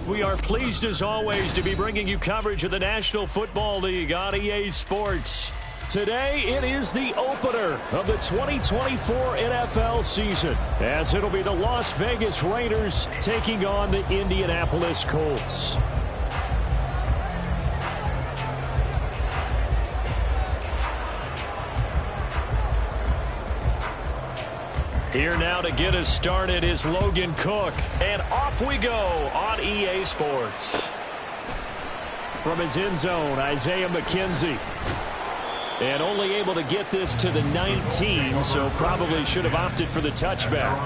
We are pleased as always to be bringing you coverage of the National Football League on EA Sports. Today it is the opener of the 2024 NFL season, as it'll be the Las Vegas Raiders taking on the Indianapolis Colts. Here now to get us started is Logan Cook. And off we go on EA Sports. From his end zone, Isaiah McKenzie. And only able to get this to the 19, so probably should have opted for the touchback.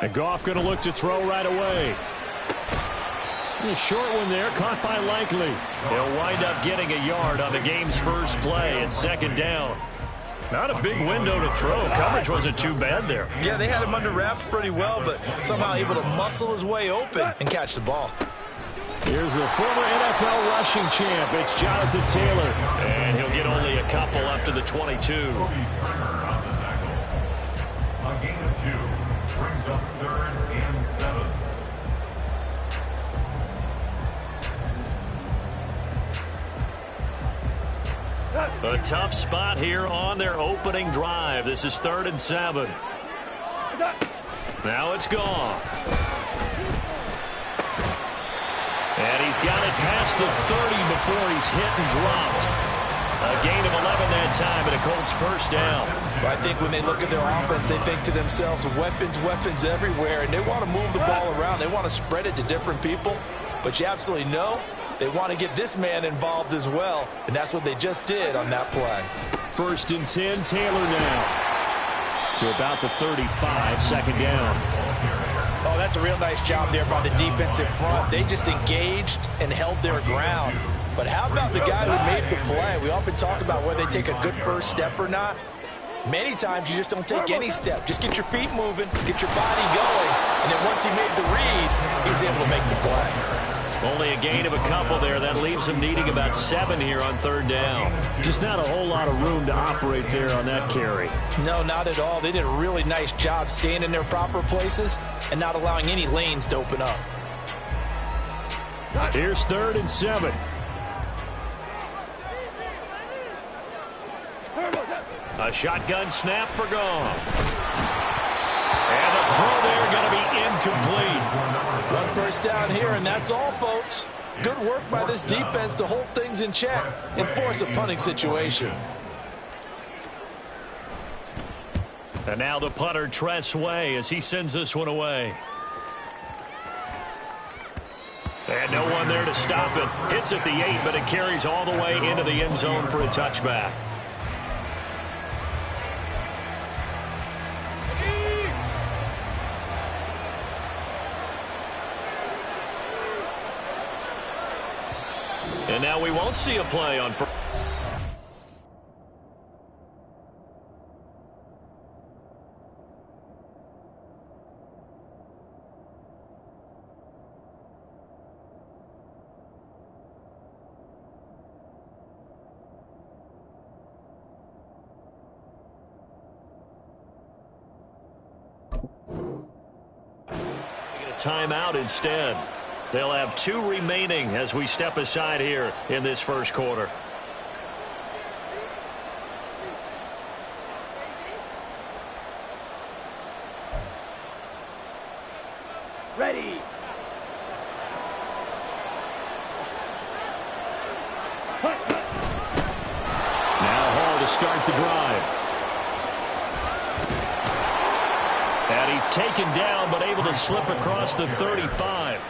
And Goff going to look to throw right away. A short one there, caught by Likely. They'll wind up getting a yard on the game's first play at second down. Not a big window to throw. Coverage wasn't too bad there. Yeah, they had him under wraps pretty well, but somehow able to muscle his way open and catch the ball. Here's the former NFL rushing champ. It's Jonathan Taylor. And he'll get only a couple up to the 22. A gain of 2 brings up 3rd and 7. A tough spot here on their opening drive. This is 3rd and 7. Now it's Goff. And he's got it past the 30 before he's hit and dropped. A gain of 11 that time, and a Colts first down. I think when they look at their offense, they think to themselves, weapons, weapons everywhere, and they want to move the ball around. They want to spread it to different people, but you absolutely know they want to get this man involved as well, and that's what they just did on that play. 1st and 10, Taylor now to about the 35, second down. Oh, that's a real nice job there by the defensive front. They just engaged and held their ground. But how about the guy who made the play? We often talk about whether they take a good first step or not. Many times you just don't take any step. Just get your feet moving, get your body going, and then once he made the read, he was able to make the play. Only a gain of a couple there. That leaves him needing about 7 here on 3rd down. Just not a whole lot of room to operate there on that carry. No, not at all. They did a really nice job staying in their proper places and not allowing any lanes to open up. Here's 3rd and 7. A shotgun snap for Goff. And the throw there going to be incomplete. 1 first down here, and that's all, folks. Good work by this defense to hold things in check and force a punting situation. And now the punter, Tress Way, as he sends this one away. And no one there to stop it. Hits at the 8, but it carries all the way into the end zone for a touchback. And now we won't see a play on first. Timeout instead. They'll have 2 remaining as we step aside here in this first quarter. Ready. Now Hall to start the drive. And he's taken down, but able to slip across the 35.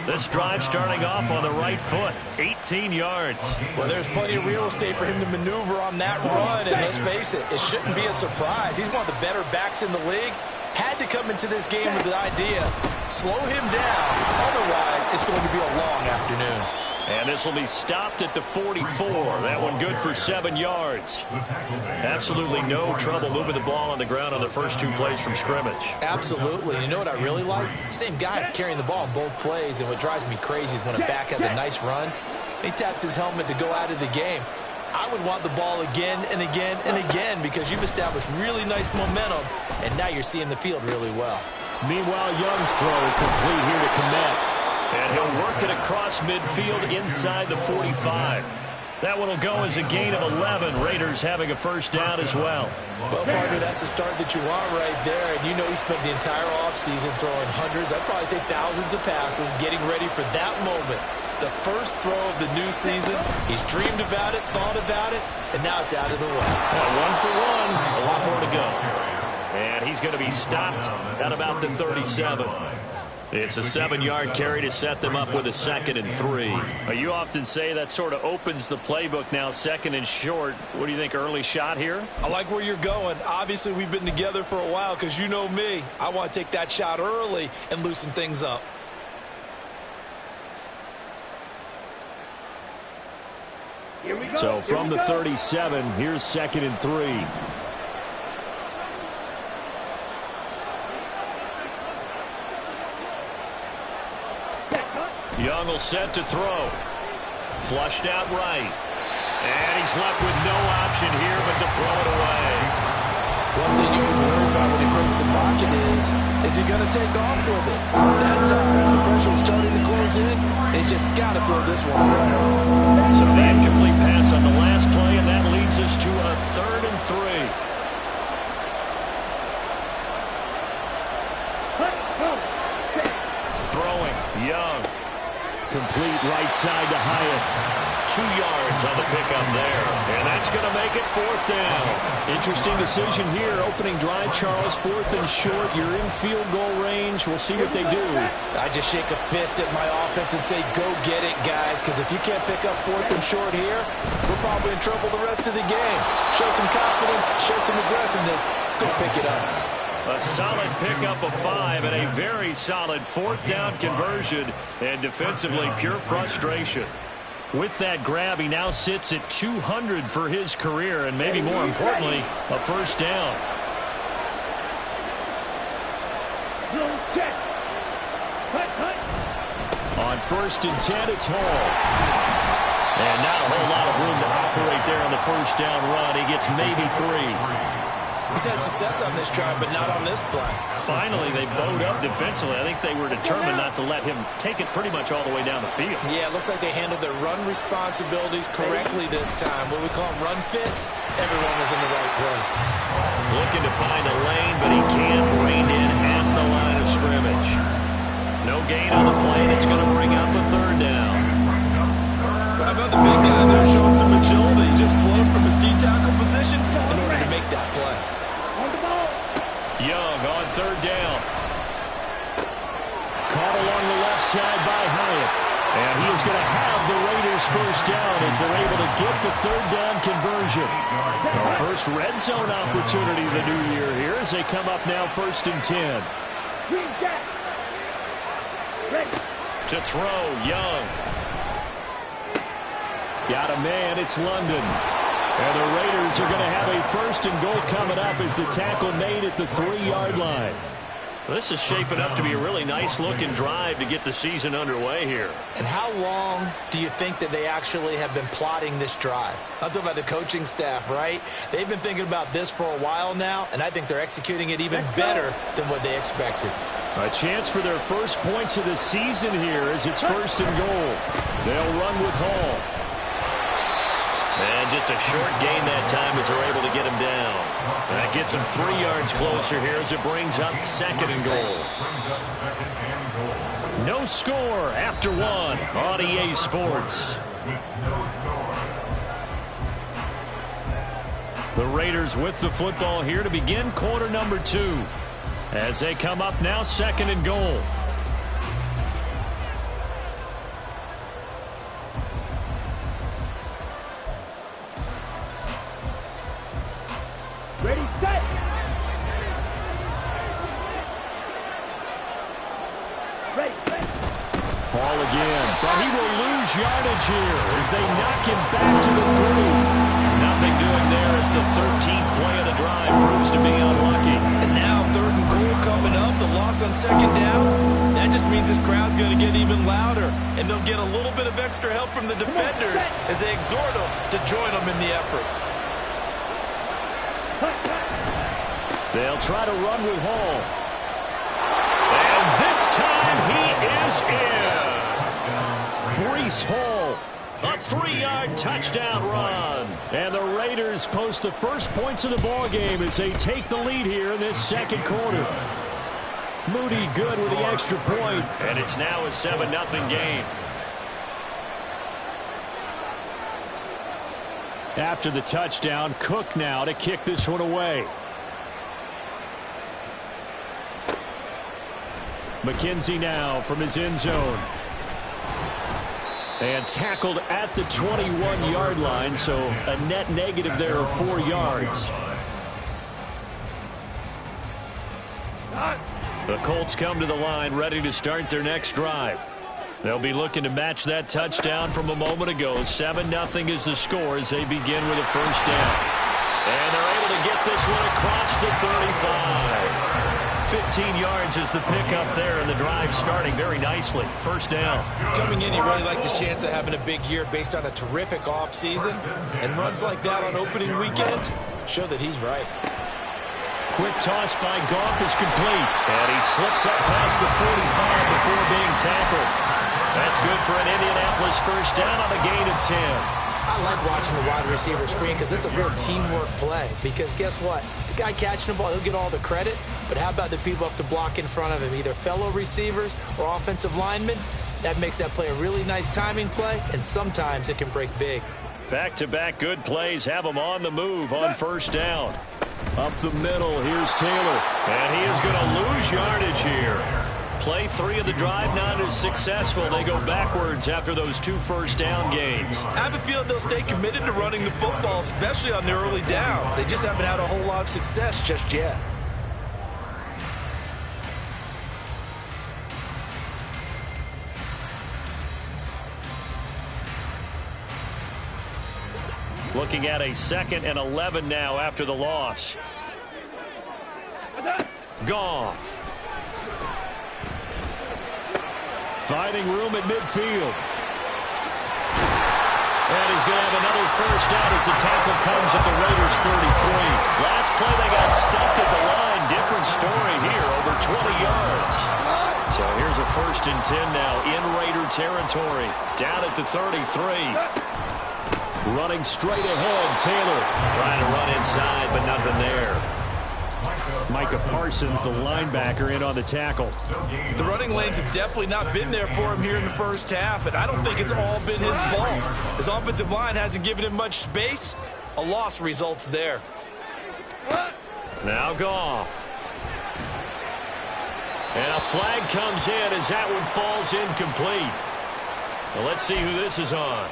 This drive starting off on the right foot, 18 yards. Well, there's plenty of real estate for him to maneuver on that run, and let's face it, it shouldn't be a surprise. He's one of the better backs in the league. Had to come into this game with the idea, slow him down, otherwise it's going to be a long afternoon. And this will be stopped at the 44. That one good for 7 yards. Absolutely no trouble moving the ball on the ground on the first 2 plays from scrimmage. Absolutely. And you know what I really like? Same guy carrying the ball in both plays. And what drives me crazy is when a back has a nice run, he taps his helmet to go out of the game. I would want the ball again and again and again because you've established really nice momentum, and now you're seeing the field really well. Meanwhile, Young's throw complete here to Kmet. And he'll work it across midfield inside the 45. That one will go as a gain of 11. Raiders having a first down as well. Well, partner, that's the start that you want right there. And you know he spent the entire offseason throwing hundreds, I'd probably say thousands of passes, getting ready for that moment. The first throw of the new season. He's dreamed about it, thought about it, and now it's out of the way. Well, 1 for 1. A lot more to go. And he's going to be stopped at about the 37. It's a 7-yard carry to set them up with a 2nd and 3. You often say that sort of opens the playbook now, 2nd and short. What do you think, early shot here? I like where you're going. Obviously, we've been together for a while because you know me. I want to take that shot early and loosen things up. Here we go. So from the 37, here's 2nd and 3. Young will set to throw. Flushed out right. And he's left with no option here but to throw it away. One thing you always worry about when he breaks the pocket is he going to take off with it? That time, the pressure was starting to close in. He's just got to throw this one away. So the incomplete pass on the last play, and that leads us to a 3rd and 3. Young. Complete right side to Hyatt. 2 yards on the pickup there. And that's going to make it 4th down. Interesting decision here. Opening drive, Charles. 4th and short. You're in field goal range. We'll see what they do. I just shake a fist at my offense and say, go get it, guys. Because if you can't pick up 4th and short here, we're probably in trouble the rest of the game. Show some confidence. Show some aggressiveness. Go pick it up. A solid pickup of 5 and a very solid 4th down conversion. And defensively, pure frustration. With that grab, he now sits at 200 for his career, and maybe more importantly, a first down. On 1st and 10, it's Hall. And not a whole lot of room to operate there on the first down run. He gets maybe 3. He's had success on this drive, but not on this play. Finally, they bowed up defensively. I think they were determined not to let him take it pretty much all the way down the field. Yeah, it looks like they handled their run responsibilities correctly this time. What we call them run fits, everyone was in the right place. Looking to find a lane, but he can't rein in at the line of scrimmage. No gain on the play. That's going to bring up a 3rd down. How about the big guy there showing some agility? He just flowed from his D-tackle position in order to make that play. Young on 3rd down. Caught along the left side by Hyatt. And he is going to have the Raiders first down as they're able to get the 3rd down conversion. The first red zone opportunity of the new year here as they come up now 1st and 10. To throw, Young. Got a man, it's London. And the Raiders are going to have a 1st and goal coming up as the tackle made at the 3-yard line. This is shaping up to be a really nice-looking drive to get the season underway here. And how long do you think that they actually have been plotting this drive? I'm talking about the coaching staff, right? They've been thinking about this for a while now, and I think they're executing it even better than what they expected. A chance for their first points of the season here as it's 1st and goal. They'll run with Hall. And just a short gain that time as they're able to get him down. That gets him 3 yards closer here as it brings up second and goal. No score after one on EA Sports. The Raiders with the football here to begin quarter number 2. As they come up now, second and goal. Ready, set. Ready, set. Ball again, but he will lose yardage here as they knock him back to the 3. Nothing doing there as the 13th play of the drive proves to be unlucky. And now third and goal coming up, the loss on second down. That just means this crowd's going to get even louder, and they'll get a little bit of extra help from the defenders as they exhort them to join them in the effort. They'll try to run with Hall. And this time he is in. Breece Hall, a 3-yard touchdown run. And the Raiders post the first points of the ball game as they take the lead here in this second quarter. Moody good with the extra point, and it's now a 7-0 game. After the touchdown, Cook now to kick this one away. McKenzie now from his end zone. And tackled at the 21-yard line, so a net negative there of 4 yards. The Colts come to the line ready to start their next drive. They'll be looking to match that touchdown from a moment ago. 7-0 is the score as they begin with a first down. And they're able to get this one across the 35. 15 yards is the pickup there, and the drive starting very nicely. First down. Coming in, he really liked his chance of having a big year based on a terrific offseason. And runs like that on opening weekend show that he's right. Quick toss by Goff is complete. And he slips up past the 45 before being tackled. That's good for an Indianapolis first down on a gain of 10. I like watching the wide receiver screen because it's a real teamwork play. Because guess what? The guy catching the ball, he'll get all the credit. But how about the people up to block in front of him, either fellow receivers or offensive linemen? That makes that play a really nice timing play, and sometimes it can break big. Back-to-back good plays have him on the move on first down. Up the middle, here's Taylor. And he is going to lose yardage here. Play 3 of the drive not as successful. They go backwards after those 2 first down gains. I have a feeling they'll stay committed to running the football, especially on their early downs. They just haven't had a whole lot of success just yet. Looking at a 2nd and 11 now after the loss. Goff. Finding room at midfield. And he's going to have another first down as the tackle comes at the Raiders 33. Last play they got stuffed at the line. Different story here, over 20 yards. So here's a 1st and 10 now in Raider territory. Down at the 33. Running straight ahead, Taylor. Trying to run inside, but nothing there. Micah Parsons, the linebacker, in on the tackle. The running lanes have definitely not been there for him here in the first half, and I don't think it's all been his fault. His offensive line hasn't given him much space. A loss results there. Now Goff. And a flag comes in as that one falls incomplete. Well, let's see who this is on.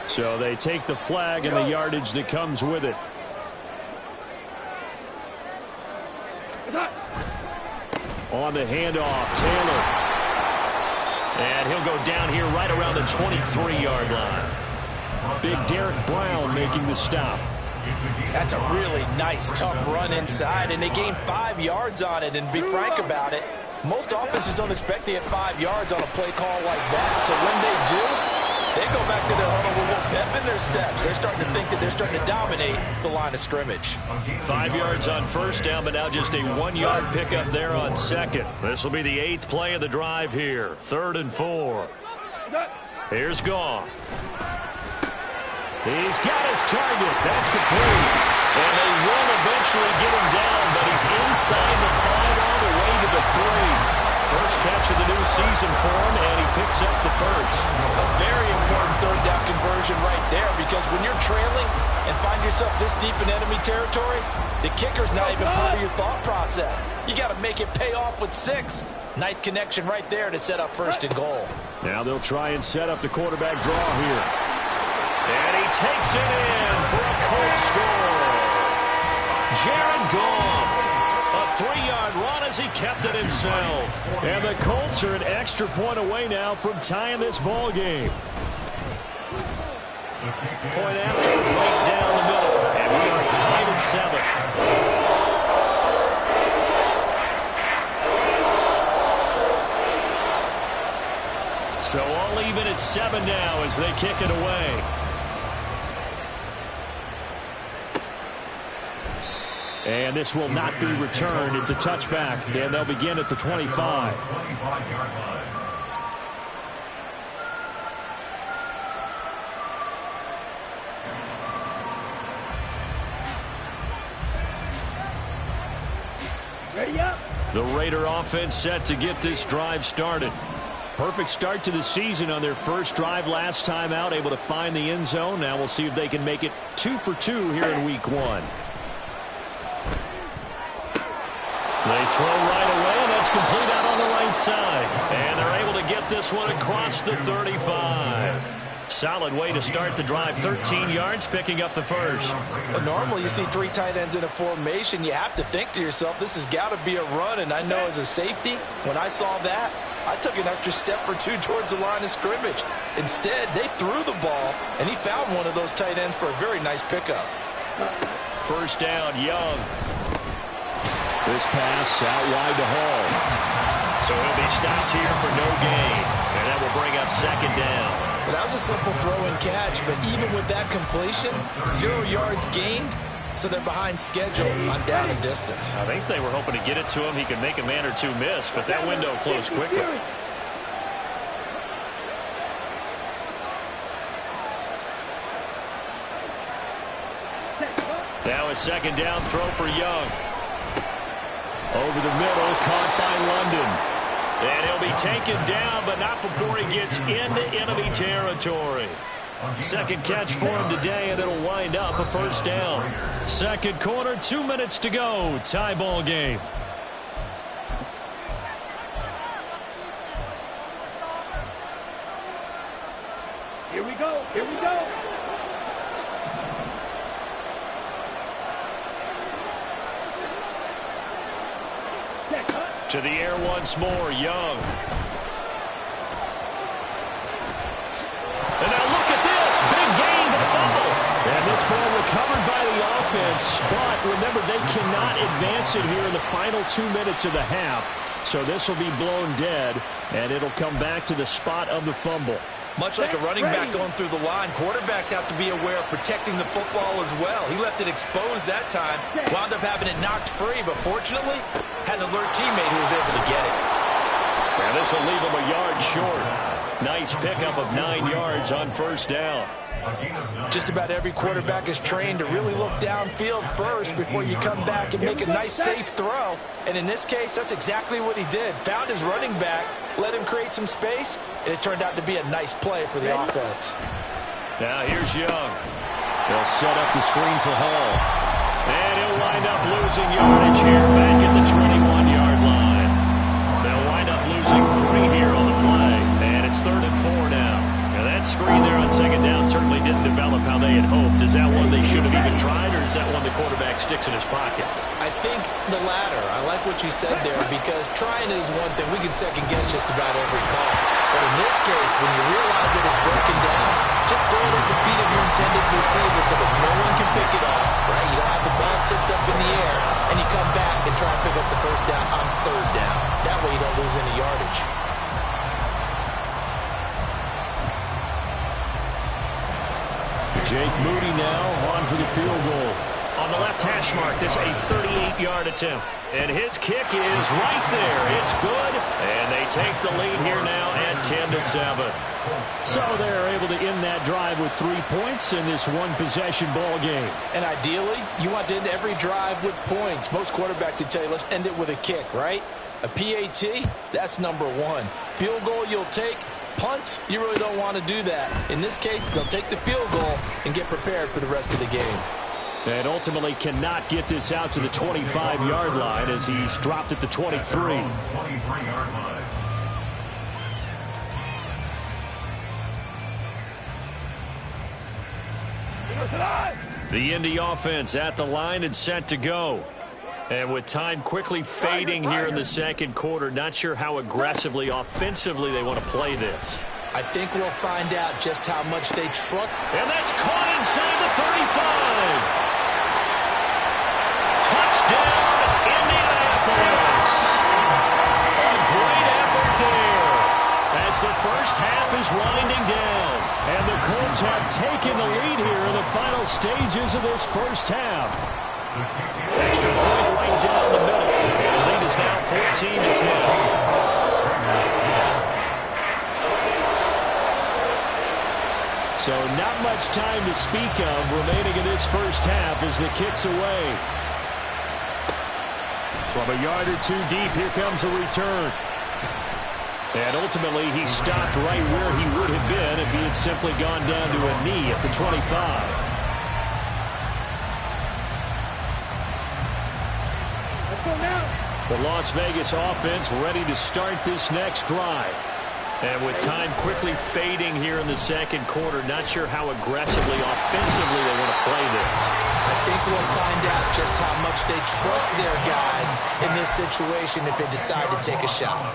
So they take the flag and the yardage that comes with it. On the handoff, Taylor. And he'll go down here right around the 23-yard line. Big Derek Brown making the stop. That's a really nice, tough run inside, and they gained 5 yards on it. And be frank about it, most offenses don't expect to get 5 yards on a play call like that. So when they do, they go back to their huddle with a little pep in their steps. They're starting to think that they're starting to dominate the line of scrimmage. 5 yards on first down, but now just a 1-yard pickup there on second. This will be the 8th play of the drive here. 3rd and 4. Here's Goff. He's got his target. That's complete. And they will eventually get him down, but he's inside the 5 all the way to the 3. First catch of the new season for him, and he picks up the first. A very important third down conversion right there, because when you're trailing and find yourself this deep in enemy territory, the kicker's not even part of your thought process. You got to make it pay off with 6. Nice connection right there to set up first and goal. Now they'll try and set up the quarterback draw here. And he takes it in for a Colts score. Jared Goff. A 3-yard run as he kept it himself. And the Colts are an extra point away now from tying this ball game. Point after, right down the middle. And we are tied at 7. So all even at 7 now as they kick it away. And this will not be returned. It's a touchback, and they'll begin at the 25. Ready up. The Raider offense set to get this drive started. Perfect start to the season on their first drive last time out, able to find the end zone. Now we'll see if they can make it 2 for 2 here in week 1. They throw right away, and that's complete out on the right side. And they're able to get this one across the 35. Solid way to start the drive. 13 yards, picking up the first. Well, normally you see 3 tight ends in a formation. You have to think to yourself, this has got to be a run. And I know as a safety, when I saw that, I took an extra step or 2 towards the line of scrimmage. Instead, they threw the ball, and he found one of those tight ends for a very nice pickup. First down, Young. This pass out wide to Hall. So he'll be stopped here for no gain. And that will bring up second down. Well, that was a simple throw and catch, but even with that completion, 0 yards gained, so they're behind schedule on down and distance. I think they were hoping to get it to him. He could make a man or 2 miss, but that window closed quickly. Now a second down throw for Young. Over the middle, caught by London. And he'll be taken down, but not before he gets into enemy territory. Second catch for him today, and it'll wind up a first down. Second quarter, 2 minutes to go. Tie ball game. Here we go. Here we go. To the air once more, Young. And now look at this. Big gain, but a fumble. And this ball recovered by the offense. But remember, they cannot advance it here in the final 2 minutes of the half. So this will be blown dead, and it'll come back to the spot of the fumble. Much like a running back going through the line, quarterbacks have to be aware of protecting the football as well. He left it exposed that time, wound up having it knocked free, but fortunately, had an alert teammate who was able to get it. And this will leave him a yard short. Nice pickup of 9 yards on first down. Just about every quarterback is trained to really look downfield first before you come back and make a nice, safe throw. And in this case, that's exactly what he did. Found his running back, let him create some space, and it turned out to be a nice play for the offense. Now here's Young. They'll set up the screen for Hall. And he'll wind up losing yardage here back at the 21-yard line. They'll wind up losing 3 here on the play. And it's 3rd and 4 now. Now that screen there on second down certainly didn't develop how they had hoped. Is that one they should have even tried, or is that one the quarterback sticks in his pocket? I think the latter. I like what you said there, because trying is one thing. We can second guess just about every call. But in this case, when you realize it is broken down, just throw it at the feet of your intended receiver so that no one can pick it off, right? You don't have the ball tipped up in the air, and you come back and try and pick up the first down on 3rd down. That way you don't lose any yardage. Jake Moody now on for the field goal. On the left hash mark, this a 38-yard attempt. And his kick is right there. It's good. And they take the lead here now at 10-7. So they're able to end that drive with 3 points in this one-possession ball game. And ideally, you want to end every drive with points. Most quarterbacks would tell you, let's end it with a kick, right? A PAT, that's number one. Field goal you'll take. Punts, you really don't want to do that. In this case, they'll take the field goal and get prepared for the rest of the game. And ultimately cannot get this out to the 25-yard line as he's dropped at the 23. 23-yard line. The Indy offense at the line and set to go. And with time quickly fading here in the second quarter, not sure how aggressively, offensively they want to play this. I think we'll find out just how much they trust. And that's caught inside the 35. Touchdown, Indianapolis. A great effort there as the first half is winding down. And the Colts have taken the lead here in the final stages of this first half. Extra point right down the middle. And the lead is now 14-10. So not much time to speak of remaining in this first half as the kick's away. From a yard or two deep, here comes a return. And ultimately, he stopped right where he would have been if he had simply gone down to a knee at the 25. The Las Vegas offense ready to start this next drive. And with time quickly fading here in the second quarter, not sure how aggressively, offensively they want to play this. I think we'll find out just how much they trust their guys in this situation if they decide to take a shot.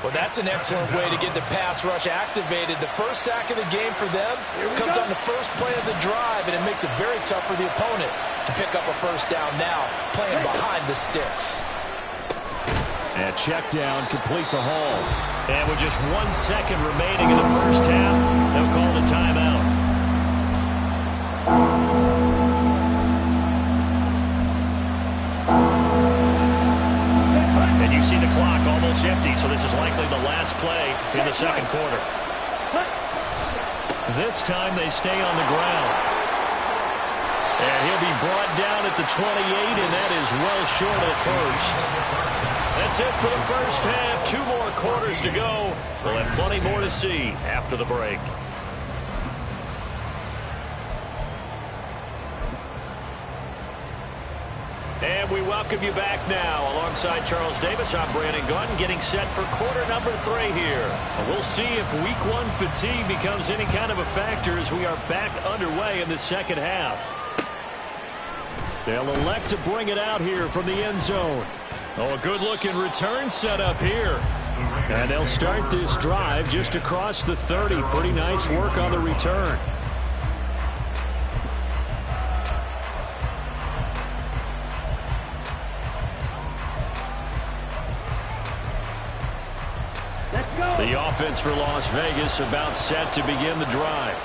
Well, that's an excellent way to get the pass rush activated. The first sack of the game for them comes on the first play of the drive, and it makes it very tough for the opponent to pick up a first down now, playing behind the sticks. And check down complete to Hall. And with just 1 second remaining in the first half, they'll call the timeout. And you see the clock almost empty, so this is likely the last play in the second quarter. This time they stay on the ground. And he'll be brought down at the 28, and that is well short of the first. That's it for the first half. 2 more quarters to go. We'll have plenty more to see after the break. And we welcome you back now. Alongside Charles Davis, I'm Brandon Gunn, getting set for quarter number 3 here. And we'll see if week 1 fatigue becomes any kind of a factor as we are back underway in the second half. They'll elect to bring it out here from the end zone. Oh, a good-looking return set up here. And they'll start this drive just across the 30. Pretty nice work on the return. Let's go. The offense for Las Vegas about set to begin the drive.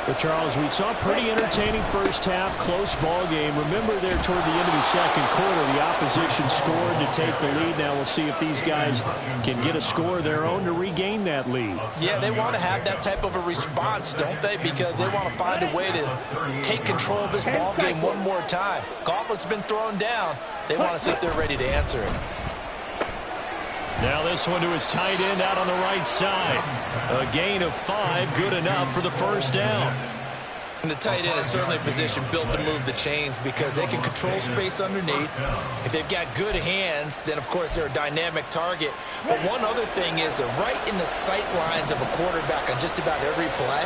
But, Charles, we saw a pretty entertaining first half, close ball game. Remember there toward the end of the second quarter, the opposition scored to take the lead. Now we'll see if these guys can get a score of their own to regain that lead. Yeah, they want to have that type of a response, don't they? Because they want to find a way to take control of this ball game one more time. Gauntlet's been thrown down. They want to see if they're ready to answer it. Now this one to his tight end out on the right side. A gain of 5, good enough for the first down. And the tight end is certainly a position built to move the chains because they can control space underneath. If they've got good hands, then of course they're a dynamic target. But one other thing is they're right in the sight lines of a quarterback on just about every play.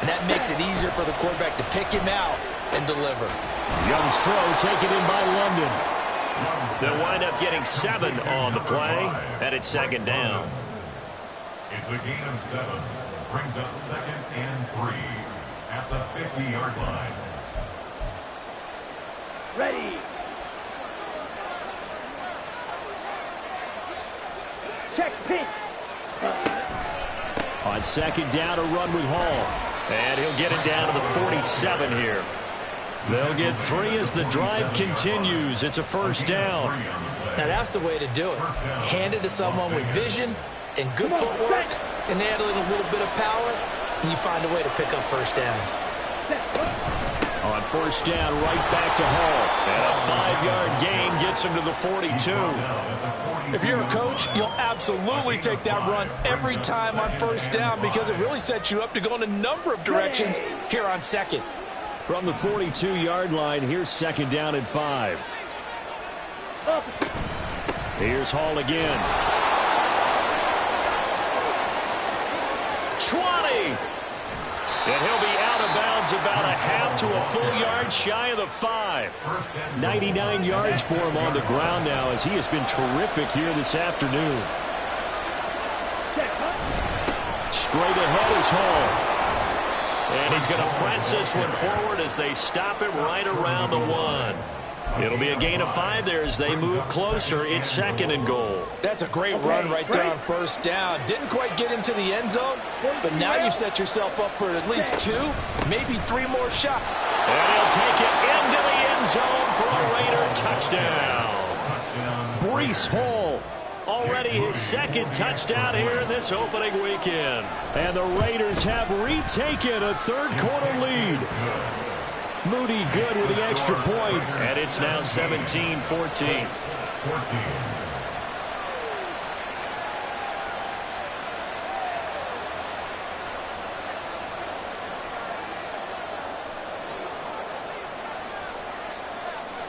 And that makes it easier for the quarterback to pick him out and deliver. Young's throw taken in by London. They'll wind up getting 7 on the play, and it's second down. It's a gain of 7. Brings up 2nd and 3 at the 50-yard line. Ready. Check pitch. On second down, a run with Hall. And he'll get it down to the 47 here. They'll get 3 as the drive continues. It's a first down. Now that's the way to do it. Hand it to someone with vision and good footwork and handling a little bit of power, and you find a way to pick up first downs. On first down, right back to Hall. And a 5-yard gain gets him to the 42. If you're a coach, you'll absolutely take that run every time on first down because it really sets you up to go in a number of directions here on second. From the 42-yard line, here's second down and 5. Here's Hall again. 20! And he'll be out of bounds about a half to a full yard shy of the 5. 99 yards for him on the ground now as he has been terrific here this afternoon. Straight ahead is Hall. And he's going to press this one forward as they stop him right around the 1. It'll be a gain of 5 there as they move closer. It's second and goal. That's a great run right there on first down. Didn't quite get into the end zone, but now you've set yourself up for at least 2, maybe 3 more shots. And he'll take it into the end zone for a Raider touchdown. Breece Hall, already his second touchdown here in this opening weekend. And the Raiders have retaken a third-quarter lead. Moody good with the extra point, and it's now 17-14.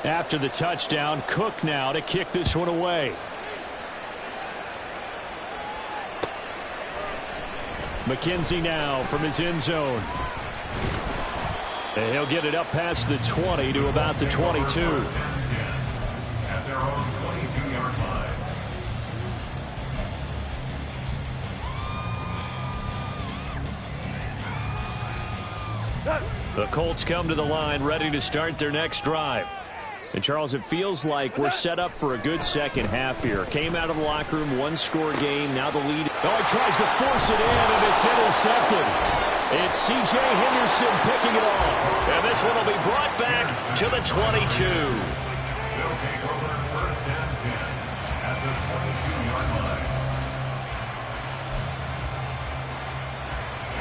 After the touchdown, Cook now to kick this one away. McKenzie now from his end zone. And he'll get it up past the 20 to about the 22. At their own 22-yard line. The Colts come to the line ready to start their next drive. And, Charles, it feels like we're set up for a good second half here. Came out of the locker room, one-score game, now the lead. Oh, he tries to force it in, and it's intercepted. It's C.J. Henderson picking it off. And this one will be brought back to the 22. They'll take over first and 10 at the 22-yard line.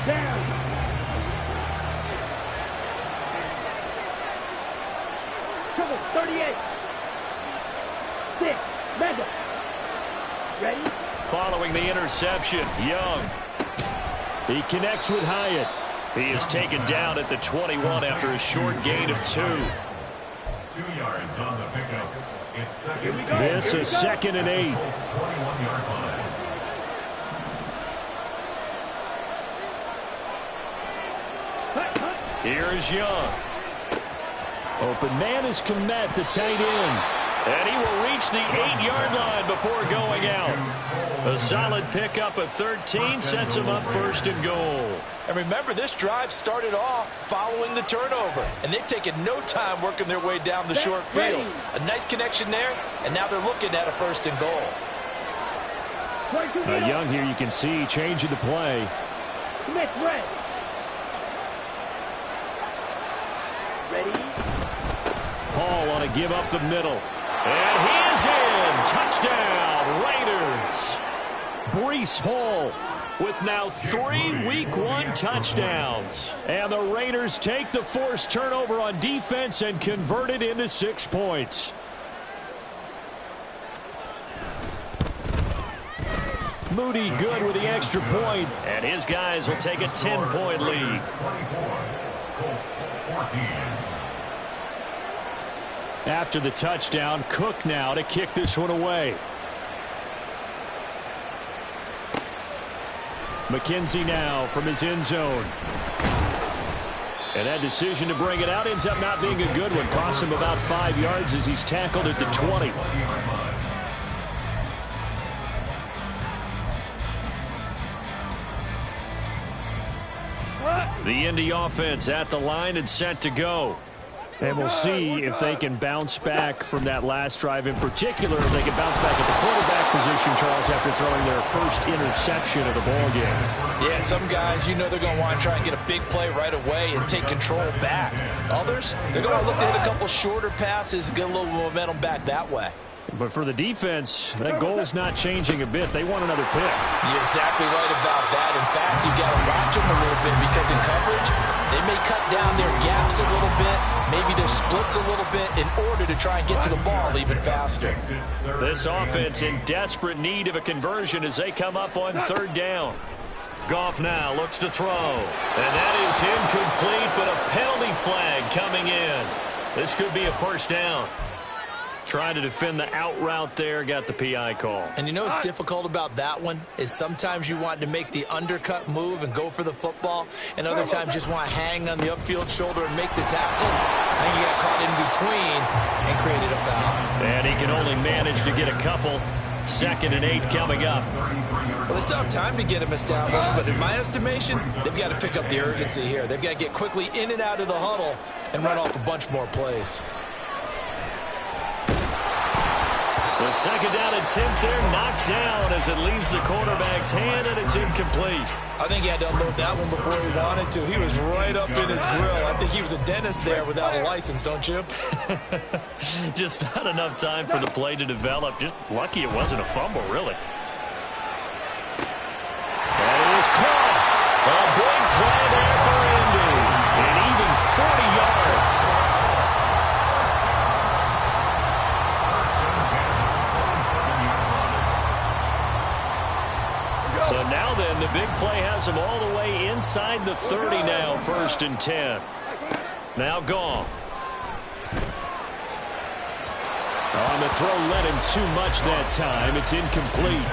Down. Trouble, 38. 6. Mega. Ready? Following the interception, Young. He connects with Hyatt. He is taken down at the 21 after a short gain of 2. 2 yards on the pickup. It's second. This is second and 8. Colts 21-yard line. Here's Young. Open man is Kmet, the tight end. And he will reach the 8-yard line before going out. A solid pickup of 13 sets him up first and goal. And remember, this drive started off following the turnover, and they've taken no time working their way down the short field. A nice connection there, and now they're looking at a first and goal. Young here, you can see, changing the play. Commit red. Ready? Hall on a give up the middle. And he is in. Touchdown, Raiders. Breece Hall with now 3 Week 1 touchdowns. And the Raiders take the forced turnover on defense and convert it into 6 points. Moody good with the extra point. And his guys will take a 10-point lead. 24. Colts 14. After the touchdown, Cook now to kick this one away. McKenzie now from his end zone. And that decision to bring it out ends up not being a good one. Costs him about 5 yards as he's tackled at the 20. The Indy offense at the line and set to go. And we'll see if they can bounce back from that last drive in particular. If they can bounce back at the quarterback position, Charles, after throwing their first interception of the ball game. Yeah, some guys, you know they're going to want to try and get a big play right away and take control back. Others, they're going to look to hit a couple shorter passes, get a little momentum back that way. But for the defense, that goal is not changing a bit. They want another pick. You're exactly right about that. In fact, you've got to watch them a little bit because in coverage, they may cut down their gaps a little bit, maybe their splits a little bit in order to try and get to the ball even faster. This offense in desperate need of a conversion as they come up on third down. Goff now looks to throw. And that is incomplete, but a penalty flag coming in. This could be a first down. Trying to defend the out route there, got the PI call. And you know what's difficult about that one is sometimes you want to make the undercut move and go for the football, and other times just want to hang on the upfield shoulder and make the tackle. I think he got caught in between and created a foul. And he can only manage to get a couple. 2nd and 8 coming up. Well, they still have time to get him established, but in my estimation, they've got to pick up the urgency here. They've got to get quickly in and out of the huddle and run off a bunch more plays. The 2nd down and 10th there, knocked down as it leaves the quarterback's hand, and it's incomplete. I think he had to unload that one before he wanted to. He was right up in his grill. I think he was a dentist there without a license, don't you? Just not enough time for the play to develop. Just lucky it wasn't a fumble, really. That is caught. A big play there for Indy. And even 40 yards. So now then, the big play has him all the way inside the 30 now, 1st and 10. Now Goff. On the throw, led him too much that time. It's incomplete.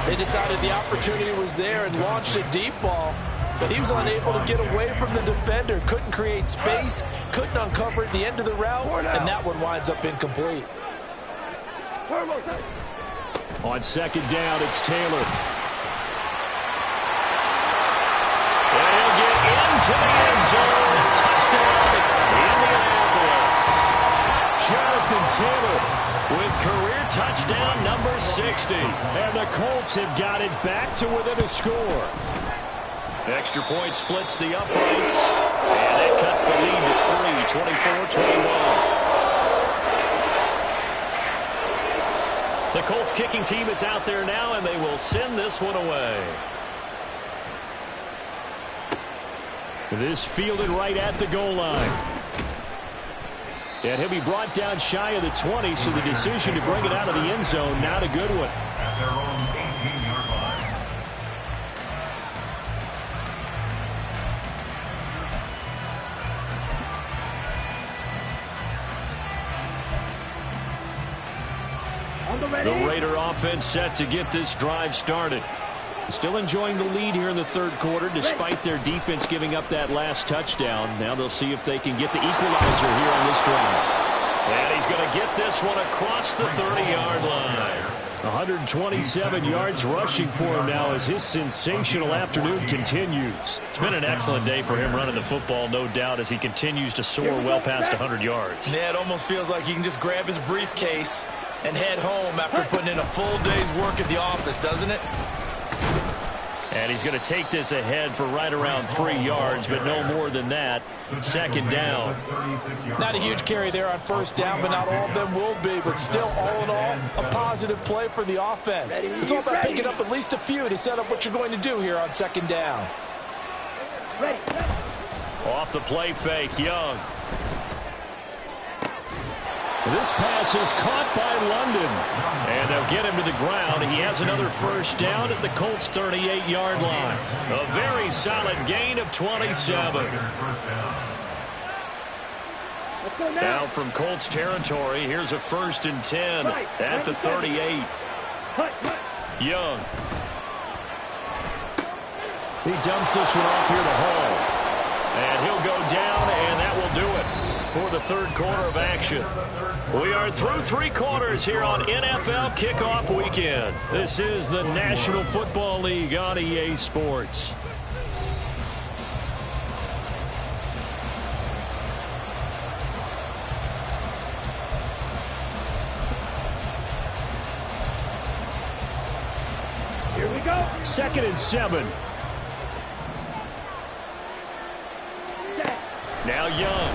They decided the opportunity was there and launched a deep ball, but he was unable to get away from the defender. Couldn't create space, couldn't uncover at the end of the route, and that one winds up incomplete. On 2nd down, it's Taylor. To the end zone, touchdown, Indianapolis. Jonathan Taylor with career touchdown number 60. And the Colts have got it back to within a score. Extra point splits the uprights, and it cuts the lead to 3, 24-21. The Colts kicking team is out there now, and they will send this one away. This fielded right at the goal line. And he'll be brought down shy of the 20, so the decision to bring it out of the end zone, not a good one. At their own 18-yard line. The Raider offense set to get this drive started. Still enjoying the lead here in the 3rd quarter, despite their defense giving up that last touchdown. Now they'll see if they can get the equalizer here on this drive. And he's going to get this one across the 30-yard line. 127 yards rushing for him now as his sensational afternoon continues. It's been an excellent day for him running the football, no doubt, as he continues to soar well past 100 yards. Yeah, it almost feels like he can just grab his briefcase and head home after putting in a full day's work at the office, doesn't it? And he's going to take this ahead for right around 3 yards, but no more than that. 2nd down. Not a huge carry there on 1st down, but not all of them will be. But still, all in all, a positive play for the offense. It's all about picking up at least a few to set up what you're going to do here on 2nd down. Off the play fake, Young. This pass is caught by London. And they'll get him to the ground. He has another 1st down at the Colts' 38-yard line. A very solid gain of 27. Now from Colts territory, here's a 1st and 10 at the 38. Young. He dumps this one off here to Hall. And he'll go down, and that will do it for the 3rd quarter of action. We are through 3 quarters here on NFL Kickoff Weekend. This is the National Football League on EA Sports. go. 2nd and 7. Set. Now Young.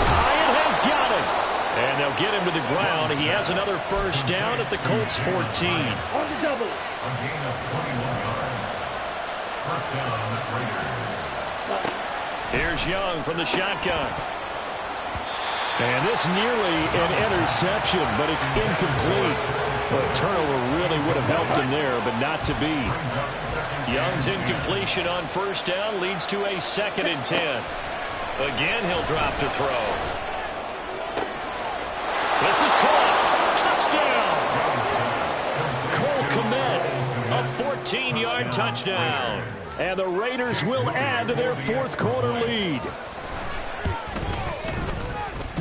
Hyatt has got it. And they'll get him to the ground. He has another first down at the Colts 14. On the double. A gain of 21 yards. First down, Raiders. Here's Young from the shotgun. And this nearly an interception, but it's incomplete. Well, a turnover really would have helped him there, but not to be. Young's incompletion on first down leads to a 2nd and 10. Again, he'll drop to throw. This is caught. Touchdown. Cole Kmet, a 14-yard touchdown. And the Raiders will add to their 4th quarter lead.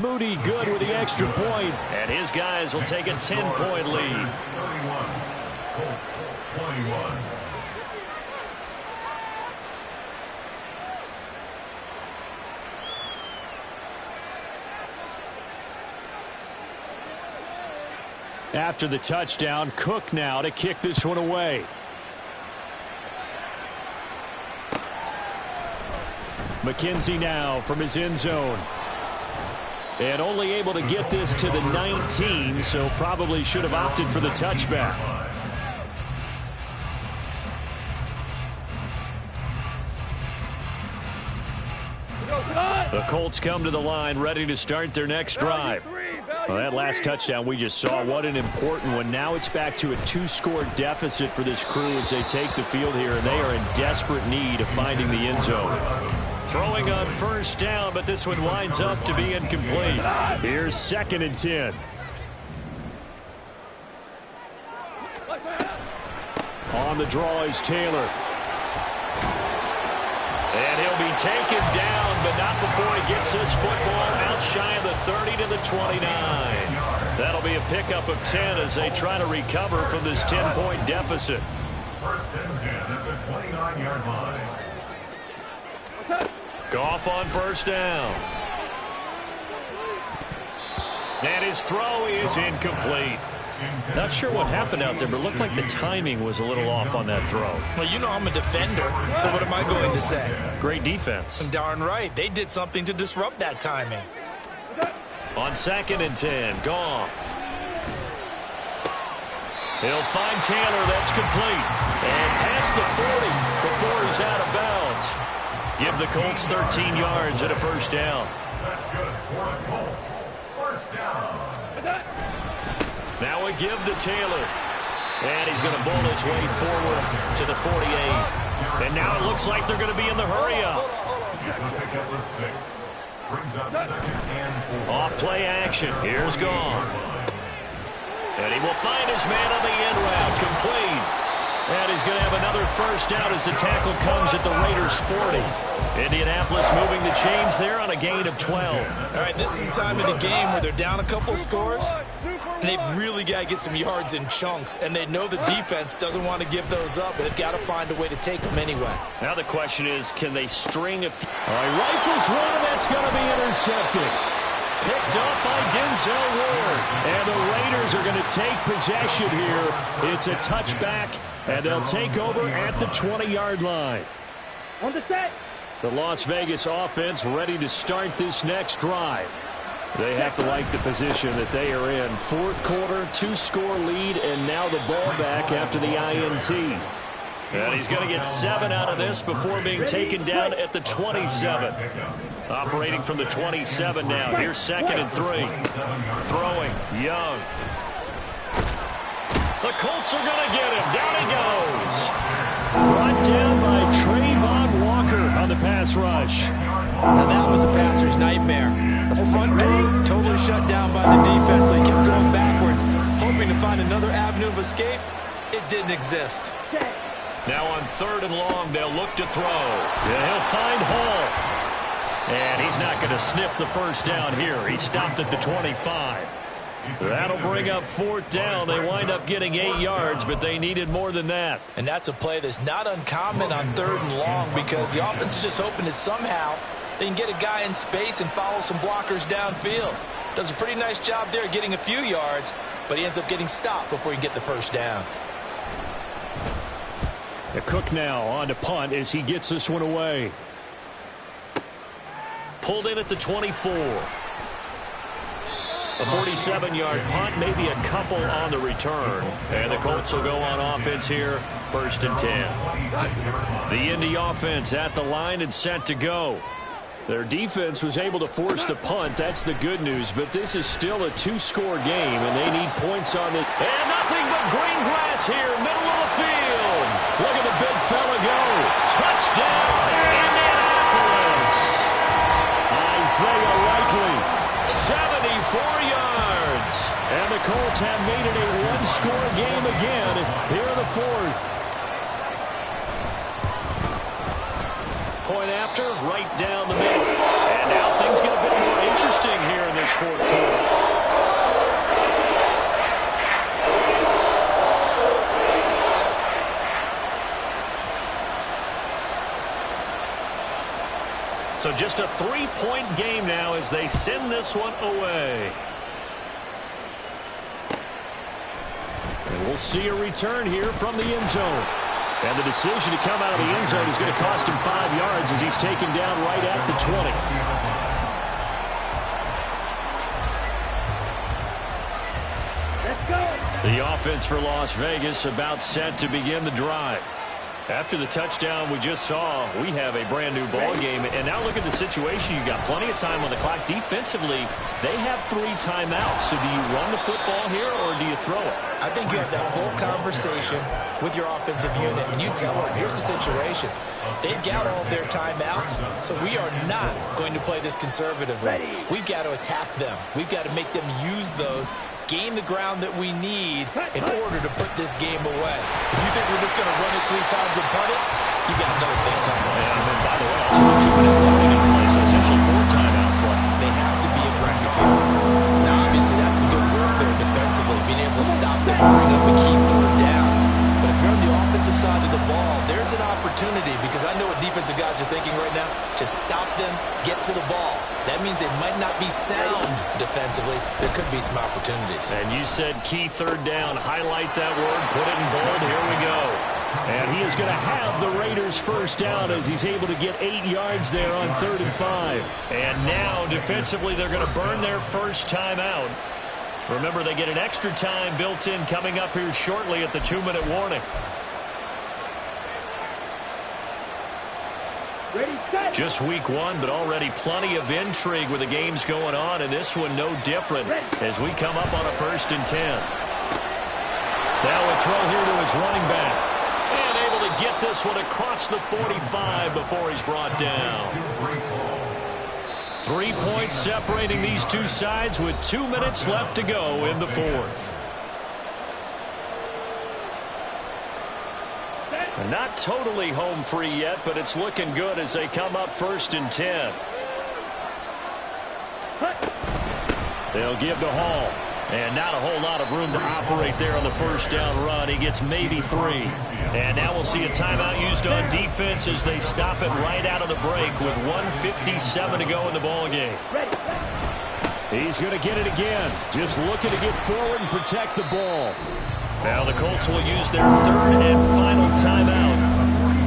Moody good with the extra point, and his guys will take a 10-point lead. 31. Colts 21. After the touchdown, Cook now to kick this one away. McKenzie now from his end zone. And only able to get this to the 19, so probably should have opted for the touchback. The Colts come to the line ready to start their next drive. Well, that last touchdown we just saw, what an important one. Now it's back to a 2-score deficit for this crew as they take the field here, and they are in desperate need of finding the end zone. Throwing on first down, but this one winds up to be incomplete. Here's 2nd and 10. On the draw is Taylor. And he'll be taken down, but not before he gets this football out shy of the 30 to the 29. That'll be a pickup of 10 as they try to recover from this 10-point deficit. First and 10 at the 29-yard line. Goff on first down. And his throw is incomplete. Not sure what happened out there, but it looked like the timing was a little off on that throw. Well, you know I'm a defender, so what am I going to say? Great defense. Darn right. They did something to disrupt that timing. On 2nd and 10, Goff. He'll find Taylor. That's complete. And past the 40 before he's out of bounds. Give the Colts 13 yards and a first down. That's good for the Colts. First down. Now a give to Taylor. And he's going to bowl his way forward to the 48. And now it looks like they're going to be in the hurry-up. He's going to pick up the 6. Brings up 2nd and 4. Off play action. Here's Goff. And he will find his man on the end route. Complete. And he's going to have another first down as the tackle comes at the Raiders' 40. Indianapolis moving the chains there on a gain of 12. All right, this is the time of the game where they're down a couple scores, and they've really got to get some yards in chunks, and they know the defense doesn't want to give those up, but they've got to find a way to take them anyway. Now the question is, can they string a few? All right, rifles one, and that's going to be intercepted. Picked up by Denzel Ward. And the Raiders are going to take possession here. It's a touchback, and they'll take over at the 20-yard line. On the set. The Las Vegas offense ready to start this next drive. They have to like the position that they are in. 4th quarter, 2-score lead, and now the ball back after the INT. And he's going to get 7 out of this before being taken down at the 27. Operating from the 27 now. Here's 2nd and 3. Throwing, Young. The Colts are going to get him. Down he goes. Brought down by Trayvon Walker on the pass rush. Now that was a passer's nightmare. The front door totally shut down by the defense, so he kept going backwards, hoping to find another avenue of escape. It didn't exist. Now on 3rd and long, they'll look to throw. And he'll find Hall. And he's not going to sniff the first down here. He stopped at the 25. That'll bring up 4th down. They wind up getting 8 yards, but they needed more than that. And that's a play that's not uncommon on 3rd and long because the offense is just hoping that somehow they can get a guy in space and follow some blockers downfield. Does a pretty nice job there getting a few yards, but he ends up getting stopped before he can get the first down. The Cook now on to punt as he gets this one away. Pulled in at the 24. A 47-yard punt, maybe a couple on the return. And the Colts will go on offense here, 1st and 10. The Indy offense at the line and set to go. Their defense was able to force the punt. That's the good news. But this is still a 2-score game, and they need points on it. And nothing but green grass here, middle of the field. Look at the big fella go. Touchdown, Indianapolis. Isaiah Likely, 74 yards. And the Colts have made it a 1-score game again here in the 4th. Point after, right down the middle. And now things get a bit more interesting here in this 4th quarter. So just a 3-point game now as they send this one away. And we'll see a return here from the end zone. And the decision to come out of the end zone is going to cost him 5 yards as he's taken down right at the 20. Let's go. The offense for Las Vegas about set to begin the drive. After the touchdown we just saw, we have a brand new ball game. And now look at the situation. You got plenty of time on the clock. Defensively, they have 3 timeouts. So do you run the football here or do you throw it? I think you have that full conversation with your offensive unit, and you tell them, here's the situation. They've got all their timeouts, so we are not going to play this conservatively. We've got to attack them. We've got to make them use those, gain the ground that we need in order to put this game away. If you think we're just going to run it 3 times and punt it, you got another thing coming. And then, by the way, also the 2-minute warning in place, so essentially 4 timeouts left. They have to be aggressive here. Now, obviously, that's some good work there defensively, being able to stop them and bring up a key 3rd down. But if you're on the offensive side of the ball, there's an opportunity, because I know what defensive guys are thinking right now. Just stop them, get to the ball. That means they might not be sound defensively. There could be some opportunities. And you said key 3rd down. Highlight that word. Put it in bold. Here we go. And he is going to have the Raiders 1st down as he's able to get 8 yards there on 3rd and 5. And now defensively they're going to burn their 1st timeout. Remember, they get an extra time built in coming up here shortly at the 2-minute warning. Ready, set. Just week 1, but already plenty of intrigue with the games going on, and this one no different as we come up on a 1st and 10. Now a throw here to his running back. And able to get this one across the 45 before he's brought down. 3 points separating these two sides with 2 minutes left to go in the 4th. Not totally home free yet, but it's looking good as they come up 1st and 10. They'll give to Hall. And not a whole lot of room to operate there on the 1st down run. He gets maybe 3. And now we'll see a timeout used on defense as they stop it right out of the break with 1:57 to go in the ballgame. He's going to get it again. Just looking to get forward and protect the ball. Now the Colts will use their 3rd and final timeout.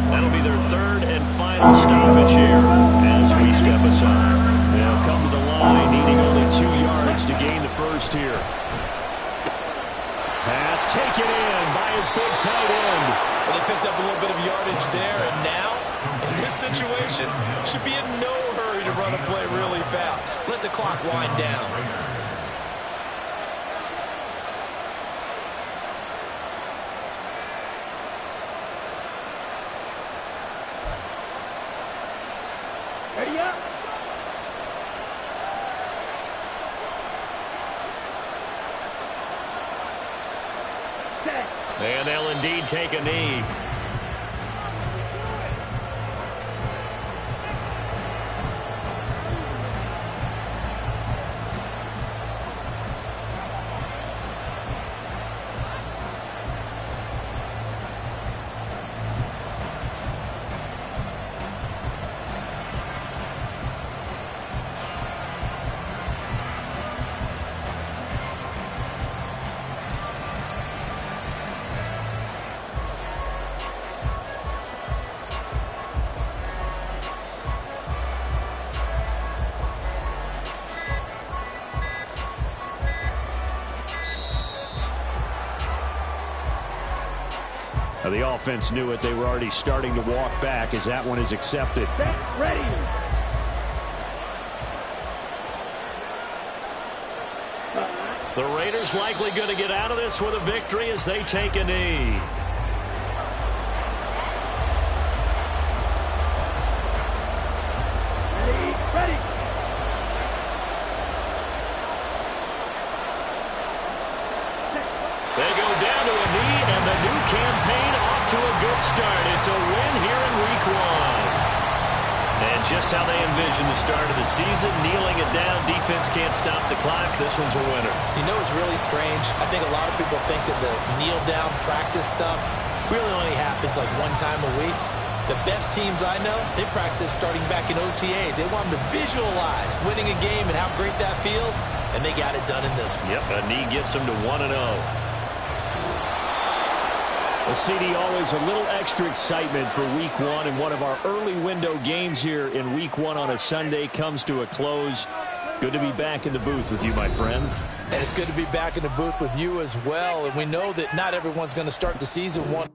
That'll be their 3rd and final stoppage here as we step aside. They'll come to the line, needing only 2 yards to gain the 1st here. Pass taken in by his big tight end. Well, they picked up a little bit of yardage there, and now, in this situation, should be in no hurry to run a play really fast. Let the clock wind down. Ready up. Set. And they'll indeed take a knee. Now, the offense knew it. They were already starting to walk back as that one is accepted. Set, ready. The Raiders likely going to get out of this with a victory as they take a knee. Ready. They go down to a knee, and the new campaign off to a good start. It's a win here in Week 1. And just how they envision the start of the season, kneeling it down, defense can't stop the clock. This one's a winner. You know, it's really strange. I think a lot of people think that the kneel-down practice stuff really only happens like one time a week. The best teams I know, they practice starting back in OTAs. They want them to visualize winning a game and how great that feels, and they got it done in this one. Yep, a knee gets them to 1-0. Well, CD, always a little extra excitement for Week 1, and one of our early window games here in Week 1 on a Sunday comes to a close. Good to be back in the booth with you, my friend. And it's good to be back in the booth with you as well. And we know that not everyone's going to start the season one.